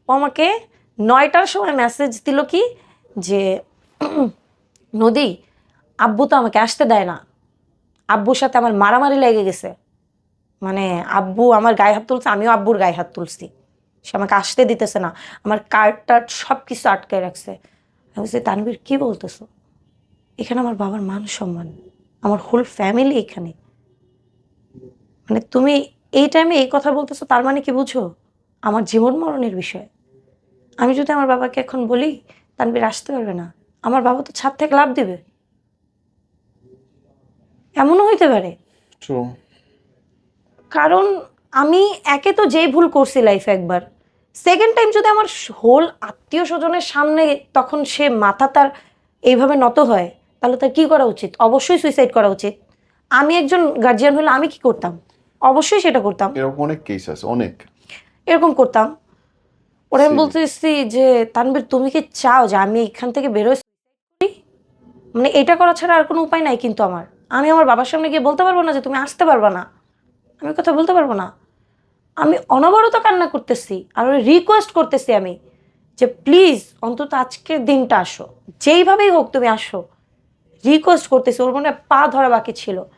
ও আমাকে 9টার সময় মেসেজ দিল কি যে নদী, আব্বু তো আমাকে আসতে দেয় না, আব্বুর সাথে আমার মারামারি লেগে গেছে, মানে আব্বু আমার গায়ে হাত তুলছে, আমিও আব্বুর গায়ে হাত তুলছি, সে আমাকে আসতে দিতেছে না, আমার কার্ড টার্ড সব কিছু আটকে রাখছে। আমি বলছি তানভীর কি বলতেছো, এখানে আমার বাবার মান সম্মান, আমার হোল ফ্যামিলি এখানে, মানে তুমি এই টাইমে এই কথা বলতেছো, তার মানে কি বুঝো আমার জীবন মরণের বিষয়। আমি যদি আমার বাবাকে এখন বলি তানভীর আসতে পারবে না, আমার বাবা তো ছাদ থেকে লাফ দিবে, এমনও হইতে পারে। ট্রু। কারণ আমি একে তো যেই ভুল করছি লাইফে একবার, সেকেন্ড টাইম যদি আমার হোল আত্মীয় স্বজনের সামনে তখন সে মাথা তার এইভাবে নত হয়, তাহলে তার কি করা উচিত? অবশ্যই সুইসাইড করা উচিত। আমি একজন গার্জিয়ান হলে আমি কি করতাম? অবশ্যই সেটা করতাম, এরকম অনেক কেস আছে, অনেক। এরকম করতাম। ওরা আমি Same. বলতেছি যে তানভীর তুমি কি চাও যে আমি এখান থেকে বেরোই, মানে এটা করা ছাড়া আর কোনো উপায় নাই কিন্তু আমার, আমি আমার বাবার সামনে গিয়ে বলতে পারবো না যে তুমি আসতে পারবা না, আমি কথা বলতে পারবো না। আমি অনবরত কান্না করতেছি আর রিকোয়েস্ট করতেছি আমি যে প্লিজ অন্তত আজকের দিনটা আসো, যেইভাবেই হোক তুমি আসো, রিকোয়েস্ট করতেছি। ওর মনে হয় পা ধরা বাকি ছিল।